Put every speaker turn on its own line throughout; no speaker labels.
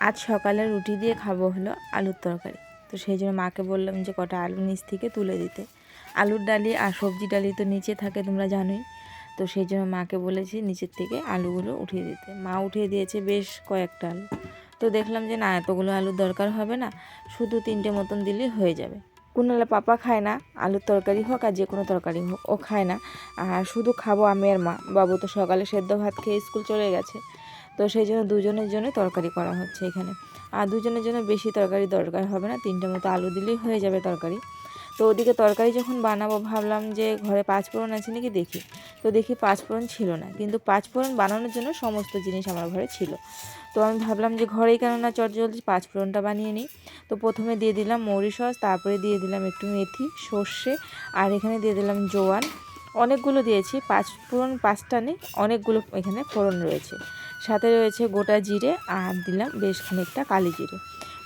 আজ সকালে রুটি দিয়ে খাবো হলো আলুর তরকারি। তো সেই জন্য মাকে বললাম যে কটা আলু নিচ থেকে তুলে দিতে। আলুর ডালি আর সবজি ডালি তো নিচে থাকে, তোমরা জানোই। তো সেই জন্য মাকে বলেছি নিচের থেকে আলুগুলো উঠিয়ে দিতে। মা উঠিয়ে দিয়েছে বেশ কয়েকটা আলু। তো দেখলাম যে না, এতগুলো আলুর দরকার হবে না, শুধু 3টে মতন দিলেই হয়ে যাবে। কুনালে পাপা খায় না, আলুর তরকারি হোক আর যে কোনো তরকারি হোক ও খায় না। আর শুধু খাবো আমি আর মা। বাবু তো সকালে সেদ্ধ ভাত খেয়ে স্কুল চলে গেছে। তো সেই জন্য দুজনের জন্য তরকারি করা হচ্ছে এখানে। আর দুজনের জন্য বেশি তরকারি দরকার হবে না, 3টে মতো আলু দিলেই হয়ে যাবে তরকারি। তো ওদিকে তরকারি যখন বানাবো ভাবলাম যে ঘরে 5 ফোড়ন আছে নাকি দেখি। তো দেখি 5 ফোড়ন ছিল না, কিন্তু 5 ফোড়ন বানানোর জন্য সমস্ত জিনিস আমার ঘরে ছিল। তো আমি ভাবলাম যে ঘরেই কেননা চটজলদি 5 ফোড়নটা বানিয়ে নিই। তো প্রথমে দিয়ে দিলাম মৌরি সস, তারপরে দিয়ে দিলাম একটু মেথি, সর্ষে, আর এখানে দিয়ে দিলাম জোয়ান। অনেকগুলো দিয়েছি, 5 ফোড়ন 5টা নেই, অনেকগুলো এখানে ফোড়ন রয়েছে। সাথে রয়েছে গোটা জিরে, আর দিলাম বেশ খানিকটা কালি জিরে।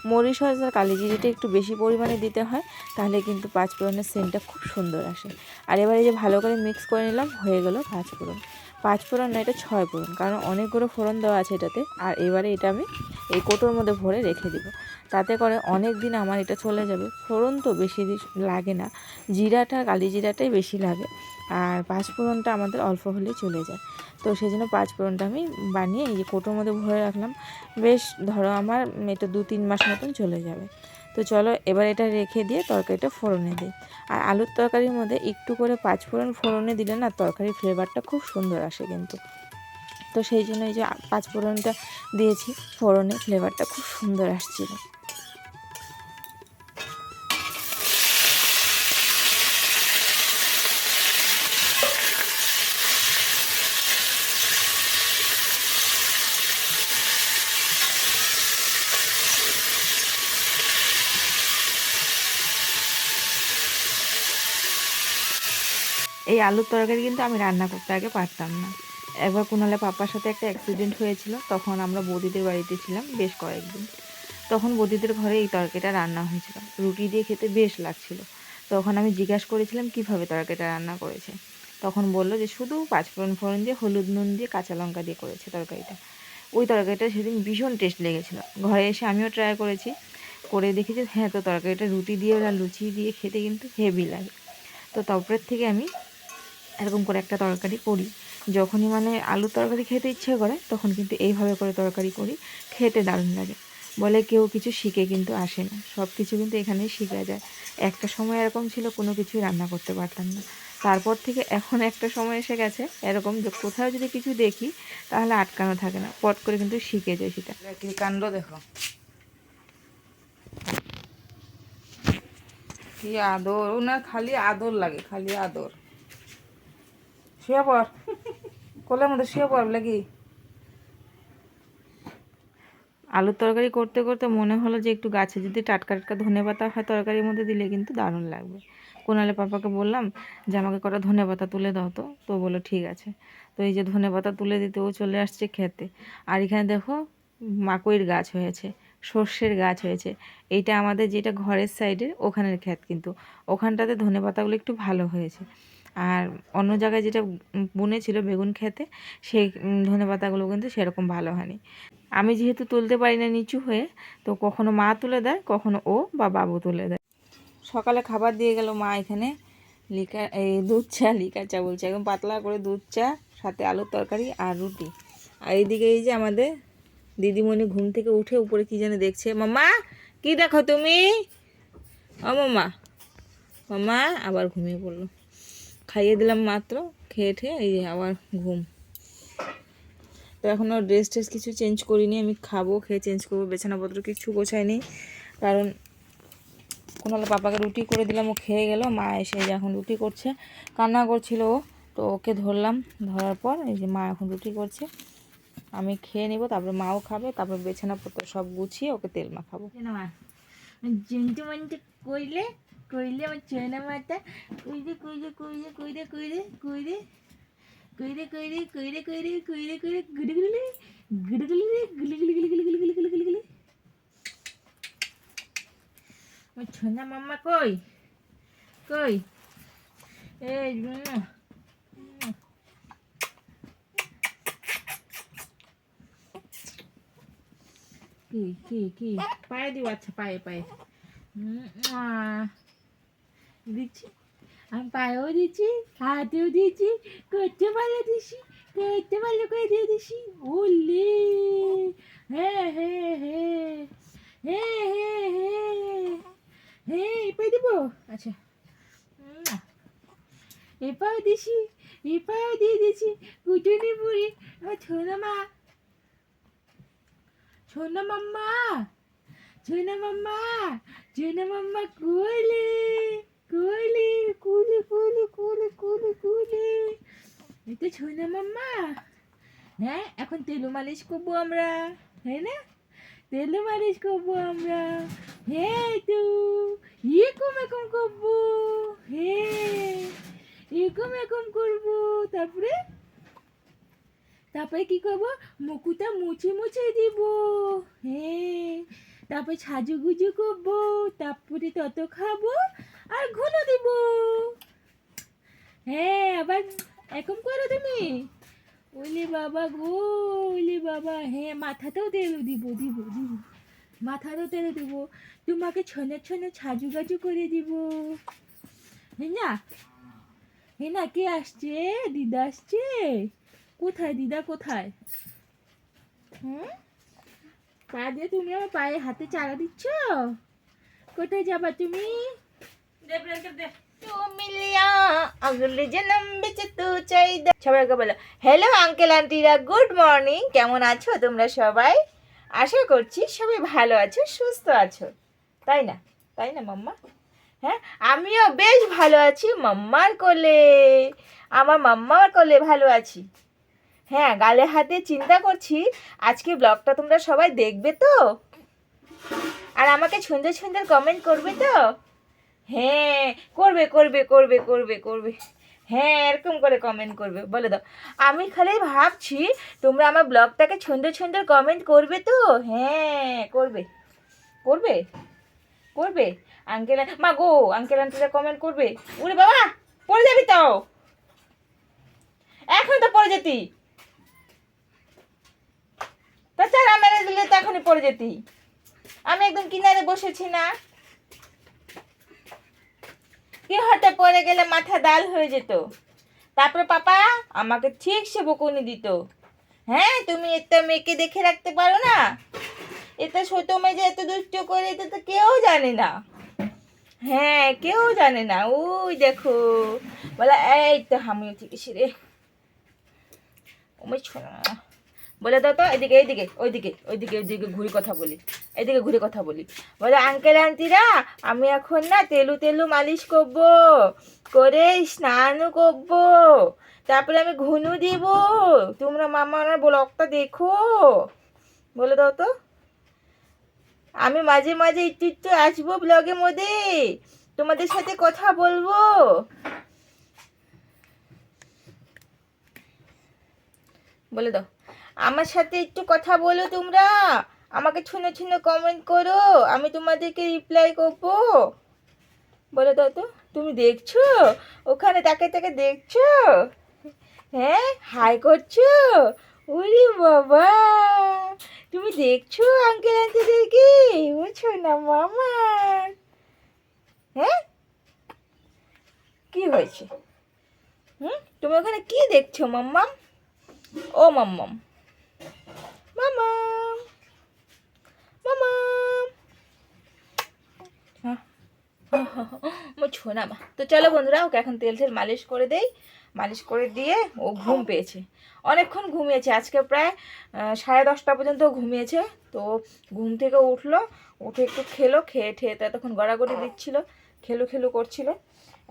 মরিচ সস আর কালি জিরেটা একটু বেশি পরিমাণে দিতে হয়, তাহলে কিন্তু 5 ফোড়নের সেন্টটা খুব সুন্দর আসে। আর এবারে যে ভালো করে মিক্স করে নিলাম, হয়ে গেল 5 ফোড়ন। 5 ফোড়ন না, এটা 6 ফোড়ন, কারণ অনেকগুলো ফোড়ন দেওয়া আছে এটাতে। আর এবারে এটা আমি এই কৌটোর মধ্যে ভরে রেখে দিব, তাতে করে অনেক দিন আমার এটা চলে যাবে। ফোড়ন তো বেশি লাগে না, জিরাটা কালি জিরাটাই বেশি লাগে। আর 5 ফোড়নটা আমাদের অল্প হলেই চলে যায়। তো সেই জন্য 5 ফোড়নটা আমি বানিয়ে এই যে কৌটোর মধ্যে ভরে রাখলাম। বেশ ধরো আমার এটা 2-3 মাস মতন চলে যাবে। তো চলো এবার এটা রেখে দিয়ে তরকারিটা ফোড়নে দিই। আর আলুর তরকারির মধ্যে একটু করে 5 ফোড়ন ফোড়নে দিলে না তরকারির ফ্লেভারটা খুব সুন্দর আসে কিন্তু। তো সেই জন্য এই যে 5 ফোড়নটা দিয়েছি, ফোড়নে ফ্লেভারটা খুব সুন্দর আসছিল। এই আলুর তরকারি কিন্তু আমি রান্না করতে আগে পারতাম না। একবার কুনালে পাপার সাথে একটা অ্যাক্সিডেন্ট হয়েছিল, তখন আমরা বৌদিদের বাড়িতে ছিলাম বেশ কয়েকদিন। তখন বৌদিদের ঘরে এই তরকারিটা রান্না হয়েছিল, রুটি দিয়ে খেতে বেশ লাগছিল। তখন আমি জিজ্ঞাসা করেছিলাম কীভাবে তরকারিটা রান্না করেছে। তখন বললো যে শুধু 5 ফোড়ন ফোড়ন দিয়ে, হলুদ নুন দিয়ে, কাঁচা লঙ্কা দিয়ে করেছে তরকারিটা। ওই তরকারিটা সেদিন ভীষণ টেস্ট লেগেছিলো। ঘরে এসে আমিও ট্রাই করেছি, করে দেখেছি হ্যাঁ, তো তরকারিটা রুটি দিয়ে আর লুচি দিয়ে খেতে কিন্তু হেভি লাগে। তো তারপরের থেকে আমি এরকম করে একটা তরকারি করি। যখনই মানে আলুর তরকারি খেতে ইচ্ছে করে তখন কিন্তু এইভাবে করে তরকারি করি, খেতে দারুণ লাগে। বলে কেউ কিছু শিখে কিন্তু আসে না, সব কিছু কিন্তু এখানেই শেখা যায়। একটা সময় এরকম ছিল কোনো কিছুই রান্না করতে পারতাম না, তারপর থেকে এখন একটা সময় এসে গেছে এরকম যে কোথাও যদি কিছু দেখি তাহলে আটকানো থাকে না, পট করে কিন্তু শিখে যায় সেটা। কি কাণ্ড দেখো, কি আদর ওনার, খালি আদর লাগে, খালি আদর। শুয়ে পড়, কোলের মধ্যে শুয়ে পড় লাগি। আলুর তরকারি করতে করতে মনে হলো যে একটু গাছে যদি টাটকা টাটকা ধনেপাতা হয় তরকারির মধ্যে দিলে কিন্তু দারুণ লাগবে। কুনালে পাপাকে বললাম যে আমাকে কটা ধনেপাতা তুলে দাও। তো বললো ঠিক আছে। তো এই যে ধনেপাতা তুলে দিতে ও চলে আসছে খেতে। আর এখানে দেখো মাকইর গাছ হয়েছে, সর্ষের গাছ হয়েছে। এইটা আমাদের যেটা ঘরের সাইডের ওখানের ক্ষেত, কিন্তু ওখানটাতে ধনেপাতাগুলো একটু ভালো হয়েছে। আর অন্য জায়গায় যেটা বুনেছিল বেগুন খেতে, সেই ধনেপাতাগুলো কিন্তু সেরকম ভালো হয়নি। আমি যেহেতু তুলতে পারি না নিচু হয়ে, তো কখনো মা তুলে দেয়, কখনো ও বা বাবু তুলে দেয়। সকালে খাবার দিয়ে গেল মা এখানে, এই দুধ চা, লিকার চা বলছে, একদম পাতলা করে দুধ চা, সাথে আলুর তরকারি আর রুটি। আর এইদিকে এই যে আমাদের দিদিমণি ঘুম থেকে উঠে উপরে কি যেন দেখছে। মাম্মা কি দেখো তুমি? ও মাম্মা, মাম্মা আবার ঘুমিয়ে পড়লো। খাইয়ে দিলাম মাত্র, খেয়ে ঠেয়ে এই আবার ঘুম। তো এখনও ড্রেস ট্রেস কিছু চেঞ্জ করিনি, আমি খাবো, খেয়ে চেঞ্জ করবো। বিছানাপত্র কিছু গোছায়নি, কারণ কোনালে পাপাকে রুটি করে দিলাম, ও খেয়ে গেল। মা এসে এখন রুটি করছে, কান্না করছিল ও, তো ওকে ধরলাম। ধরার পর এই যে মা এখন রুটি করছে, আমি খেয়ে নেবো, তারপরে মাও খাবে, তারপর বিছানাপত্র সব গুছিয়ে ওকে তেল মাখাবো। জেন্টু মন্টু কইলে কইলে আমার চয়না মাতা কইরে কইরে কইরে কইরে কইরে কইরে কইরে কইরে কইরে কইরে কইরে কইরে গুলি গুলি গুলি গুলি গুলি গুলি গুলি গুলি গুলি গুলি গুলি গুলি। আমার ছোনা মাম্মা কই কই? এই
কি পায়ে দিব, আচ্ছা পায়ে পায়ে দিচ্ছি, আমি পায়েও দিচ্ছি, হাতেও দিচ্ছি, করতে ভালো দিছি, করতে ভালো করে দিয়ে দিছি। ওলে হ্যাঁ হ্যাঁ হ্যাঁ হ্যাঁ হ্যাঁ হ্যাঁ হ্যাঁ এপাই দিব, আচ্ছা এপাও দিছি, এপাও দিয়ে দিছি। কুটুনি বুড়ি আমার ছোনা মা, ছোনা মাম্মা, ছোনা মাম্মা, ছোনা মাম্মা কোলে কোলে কোলে কোলে কোলে কোলে কোলে। এটা ছোনা মাম্মা। হ্যাঁ এখন তেলু মালিশ করবো আমরা, হ্যাঁ না, তেলু মালিশ করবো আমরা। হ্যাঁ তো এরকম এরকম করবো, হ্যাঁ এরকম এরকম করবো। তারপরে তারপরে কি করবো, মুকুটা মুছে মুছে দিব, হ্যাঁ তারপরে সাজুগুজু করবো, তারপরে তত খাবো আর ঘুনো দিব। হ্যাঁ আবার এরকম করো তুমি। ওলে বাবা গো, ওলে বাবা, হ্যাঁ মাথাতেও তেল দিব দিব দিব, মাথাতেও তেল দিব, তোমাকে ছনে ছনে সাজু গাজু করে দিব। হ্যাঁ না, হ্যাঁ না, কে আসছে, দিদা আসছে, কোথায় দিদা কোথায়? হুম, পা দিয়ে তুমি আমার পায়ে হাতে চারা দিচ্ছ, কোথায় যাবা তুমি? সবাইকে বলো হ্যালো আঙ্কেল আন্টিরা, গুড মর্নিং। কেমন আছো তোমরা সবাই? আশা করছি সবাই ভালো আছো, সুস্থ আছো, তাই না? তাই না মাম্মা? হ্যাঁ আমিও বেশ ভালো আছি মাম্মার কোলে, আমার মাম্মার কোলে ভালো আছি। হ্যাঁ গালে হাতে চিন্তা করছি আজকে ব্লগটা তোমরা সবাই দেখবে তো, আর আমাকে সুন্দর সুন্দর কমেন্ট করবে তো। হ্যাঁ করবে করবে করবে করবে করবে, হ্যাঁ এরকম করে কমেন্ট করবে, বলে দাও। আমি খালি ভাবছি তোমরা আমার ব্লগটাকে সুন্দর সুন্দর কমেন্ট করবে তো। হ্যাঁ করবে করবে করবে, আঙ্কেল মা গো, আঙ্কেল আন্টিরা কমেন্ট করবে। ওরে বাবা পড়ে যাবি তো, এখন তো পড়ে যেতি, তা চারা মেরে দিলে তো এখনই পড়ে যেতি। আমি একদম কিনারে বসেছি না, কি হতে পড়ে গেলে মাথা ডাল হয়ে যেত, তারপরে পাপা আমাকে ঠিক সে বকুনি দিত। হ্যাঁ তুমি একটা মেয়েকে দেখে রাখতে পারো না, এটা ছোট মেয়ে যে এত দুষ্ট করে এটা তো কেউ জানে না। হ্যাঁ কেউ জানে না, ওই দেখো বলে এই তো আমিও ঠিক রে, ওই ছোনা বলে দাও তো, এদিকে এইদিকে ওইদিকে ওইদিকে ওইদিকে ঘুরে কথা বলি, এদিকে ঘুরে কথা বলি। বলে আঙ্কেল আন্টিরা আমি এখন না তেলু তেলু মালিশ করবো, করে স্নানও করবো, তারপরে আমি ঘুনু দিব, তোমরা মামা আমার ব্লগটা দেখো, বলে দাও তো। আমি মাঝে মাঝে একটু একটু আসবো ব্লগের মধ্যে, তোমাদের সাথে কথা বলবো। বলে দাও আমার সাথে একটু কথা বলো তোমরা, আমাকে শুনে শুনে কমেন্ট করো, আমি তোমাদেরকে রিপ্লাই করবো। বলে দাও তো, তুমি দেখছো ওখানে তাকে তাকে দেখছো, হ্যাঁ হাই করছো, ওরে বাবা তুমি দেখছো আঙ্কেল আন্টিদেরকে, বুঝছো না মামা? হ্যাঁ কি হয়েছে? তুমি ওখানে কি দেখছো মাম্মাম? ও মাম্মাম, মামাম মামাম, ছোনা মা। তো চলো বন্ধুরা ওকে এখন তেল তেল মালিশ করে দেই, মালিশ করে দিয়ে ও ঘুম পেয়েছে, অনেকক্ষণ ঘুমিয়েছে, আজকে প্রায় 10:30 পর্যন্ত ঘুমিয়েছে। তো ঘুম থেকে উঠলো, উঠে একটু খেলো, খেয়ে ঠেয়ে তো এতক্ষণ গড়াগড়ি দিচ্ছিল, খেলু খেলু করছিল।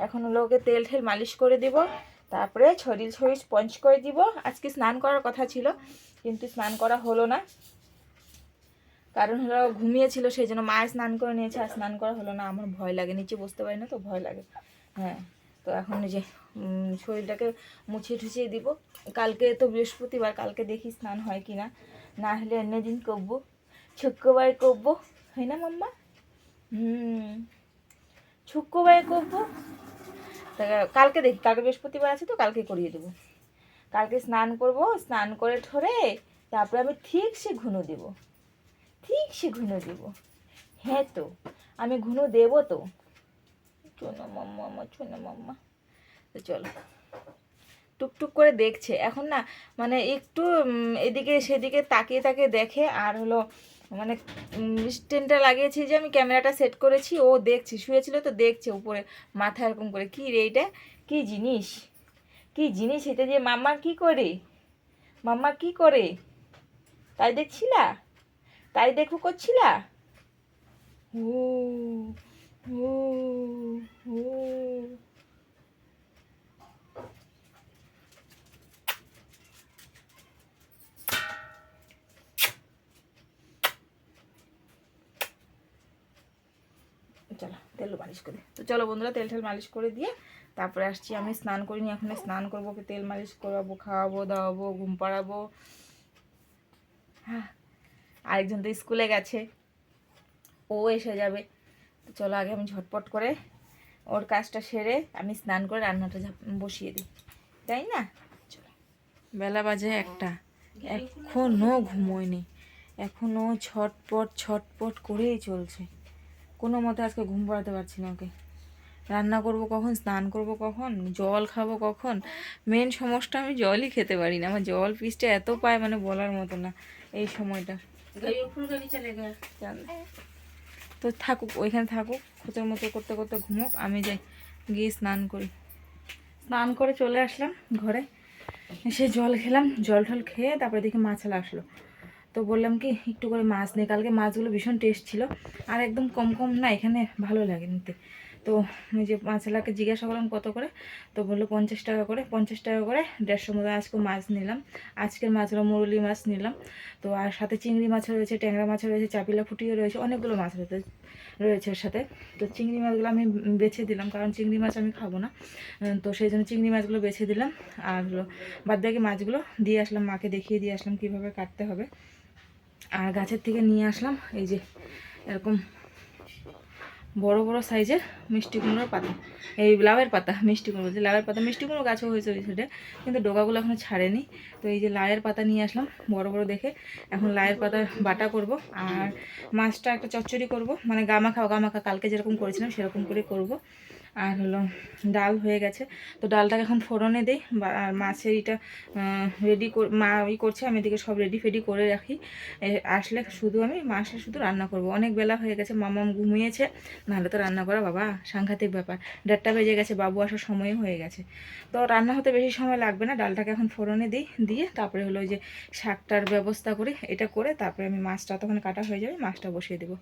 এখন হলো ওকে তেল ঠেল মালিশ করে দিব, তারপরে শরীর শরীর স্পঞ্জ করে দিব। আজকে স্নান করার কথা ছিল কিন্তু স্নান করা হলো না, কারণ হলো ঘুমিয়েছিল, সেই জন্য মায়ের স্নান করে নিয়েছে, আর স্নান করা হলো না। আমার ভয় লাগে, নিচে বসতে পারি না তো ভয় লাগে। হ্যাঁ তো এখন এই যে শরীরটাকে মুছিয়ে ঠুছিয়ে দিব, কালকে তো বৃহস্পতিবার, কালকে দেখি স্নান হয় কি না, না হলে অন্য দিন করবো, শুক্রবার করবো, হয় না মাম্মা? শুক্রবার করবো, কালকে দেখি, কালকে বৃহস্পতিবার আছে তো কালকে করিয়ে দেবো। কালকে স্নান করব, স্নান করে ঠরে তারপরে আমি ঠিক সে ঘুনো দেবো, ঠিক সে ঘুনো দেবো। হ্যাঁ তো আমি ঘুনো দেবো তো। চলো মাম্মা, আমার চলো মাম্মা। তো চলো, টুকটুক করে দেখছে এখন না, মানে একটু এদিকে সেদিকে তাকিয়ে তাকিয়ে দেখে। আর হলো মানে স্ট্যান্ডটা লাগিয়েছি যে আমি ক্যামেরাটা সেট করেছি, ও দেখছে, শুয়েছিল তো দেখছে উপরে মাথা এরকম করে। কী রে এটা, কী জিনিস, কী জিনিস এটা যে মাম্মা কি করে, মাম্মা কি করে, তাই দেখছিলা, তাই দেখো করছিলা। ও ও ও চলো তেল মালিশ করে। তো চলো বন্ধুরা, তেল টেল মালিশ করে দিয়ে তারপরে আসছি। আমি স্নান করিনি, এখন স্নান করবো, ওকে তেল মালিশ করাবো, খাওয়াবো দাওয়াবো, ঘুম পাড়াবো। হ্যাঁ, আরেকজন তো স্কুলে গেছে, ও এসে যাবে। তো চলো আগে আমি ঝটপট করে ওর কাজটা সেরে আমি স্নান করে রান্নাটা বসিয়ে দিই, তাই না? চলো, বেলা বাজে 1টা, এখনও ঘুমোয়নি, এখনও ছটপট ছটপট করেই চলছে। কোনো মতে আজকে ঘুম পাড়াতে পারছি না ওকে। রান্না করব কখন, স্নান করব কখন, জল খাবো কখন। মেন সমস্যা, আমি জলই খেতে পারি না, আমার জল পিসটা এত পায় মানে বলার মতো না এই সময়টা। জান। তো থাকুক, ওইখানে থাকুক, খোঁচার মতো করতে করতে ঘুমোক, আমি যাই গিয়ে স্নান করি। স্নান করে চলে আসলাম ঘরে, এসে জল খেলাম, জল টল খেয়ে তারপরে দেখি মাছালা আসলো। তো বললাম কি একটু করে মাছ নেই, কালকে মাছগুলো ভীষণ টেস্ট ছিল, আর একদম কম কম না, এখানে ভালো লাগে নিতে। তো ওই যে মাছালাকে জিজ্ঞাসা করলাম কত করে, তো বললো 50 টাকা করে, 50 টাকা করে 150 মতো আজকে মাছ নিলাম। আজকের মাছগুলো মুরলি মাছ নিলাম। তো আর সাথে চিংড়ি মাছও রয়েছে, ট্যাংরা মাছও রয়েছে, চাপিলা ফুটিও রয়েছে, অনেকগুলো মাছ রয়েছে ওর সাথে। তো চিংড়ি মাছগুলো আমি বেছে দিলাম, কারণ চিংড়ি মাছ আমি খাবো না, তো সেই জন্য চিংড়ি মাছগুলো বেছে দিলাম। আর হলো বাদ বাকি মাছগুলো দিয়ে আসলাম, মাকে দেখিয়ে দিয়ে আসলাম কীভাবে কাটতে হবে। আর গাছের থেকে নিয়ে আসলাম এই যে এরকম বড় বড় সাইজের মিষ্টি কুমড়োর পাতা, এই লাউয়ের পাতা, মিষ্টি কুমড়ো বলছি, লাউয়ের পাতা, মিষ্টি কুমড়ো গাছও হয়েছে ওই সাইডে, কিন্তু ডগাগুলো এখনও ছাড়েনি। তো এই যে লাউয়ের পাতা নিয়ে আসলাম বড় বড় দেখে, এখন লাউয়ের পাতা বাটা করব। আর মাছটা একটা চচ্চড়ি করব, মানে গামাখা কালকে যেরকম করেছিলাম সেরকম করে করব। আর হলো ডাল হয়ে গেছে, তো ডালটাকে এখন ফোড়নে দিই, আর মাছের এটা রেডি মা করছে, আমি এদিকে সব রেডি ফেডি করে রাখি। আসলে শুধু আমি মাছটা শুধু রান্না করব। অনেক বেলা হয়ে গেছে, মামাম ঘুমিয়েছে, নাহলে তো রান্না করা বাবা সাংঘাতিক ব্যাপার। 1:30 বেজে গেছে, বাবু আসার সময়ও হয়ে গেছে। তো রান্না হতে বেশি সময় লাগবে না, ডালটাকে এখন ফোড়নে দিই, দিয়ে তারপরে হলো ওই যে শাকটার ব্যবস্থা করি, এটা করে তারপরে আমি মাছটা তখন কাটা হয়ে যাবে, মাছটা বসিয়ে দেবো।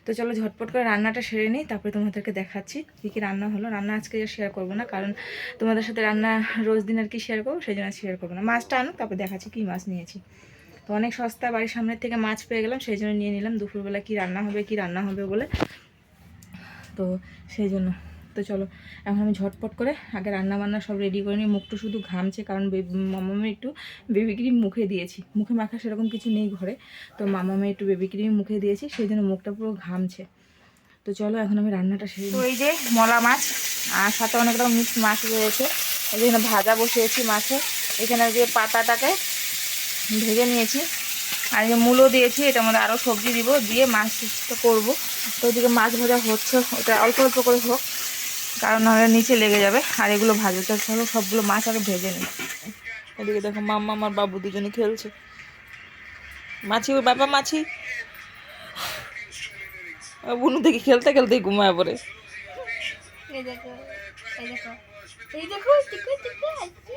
তো চলো ঝটপট করে রান্নাটা সেরে নিই, তারপরে তোমাদেরকে দেখাচ্ছি কী কী রান্না হলো। রান্না আজকে শেয়ার করবো না, কারণ তোমাদের সাথে রান্না রোজ দিন আর কি শেয়ার করবো, সেই জন্য শেয়ার করবো না। মাছটা আনুক, তারপরে দেখাচ্ছি কী মাছ নিয়েছি। তো অনেক সস্তা, বাড়ির সামনের থেকে মাছ পেয়ে গেলাম, সেই জন্য নিয়ে নিলাম, দুপুরবেলা কি রান্না হবে বলে, তো সেই জন্য। তো চলো এখন আমি ঝটপট করে আগে রান্না বান্না সব রেডি করে নিই। মুখটা শুধু ঘামছে, কারণ মামামে একটু বেবি ক্রিম মুখে দিয়েছি, মুখে মাখা সেরকম কিছু নেই ঘরে, তো মামামে একটু বেবি ক্রিম মুখে দিয়েছি, সেই জন্য মুখটা পুরো ঘামছে। তো চলো এখন আমি রান্নাটা সেরে। তো এই যে মলা মাছ, আর সাথে অনেক রকম মিক্স মাছ রয়েছে, এই যে এখানে ভাজা বসিয়েছি মাছে, এখানে যে পাতাটাকে ভেজে নিয়েছি, আর এই যে মূলো দিয়েছি, এটার মধ্যে আরও সবজি দিব, দিয়ে মাছটা করবো। তো ওইদিকে মাছ ভাজা হচ্ছে, ওটা অল্প অল্প করে হোক, কারণ নাহলে নিচে লেগে যাবে। আর এগুলো ভাজবে, তো চলো সবগুলো মাছ আগে ভেজে নিই। এদিকে দেখো মাম্মা আমার বাবু দুজনে খেলছে, মাছি ওই বাবা মাছি বুনু দেখি খেলতে খেলতেই ঘুমায় পড়ে।
এই দেখো, এই দেখো, এই দেখো, টিকু টিকু আসছে।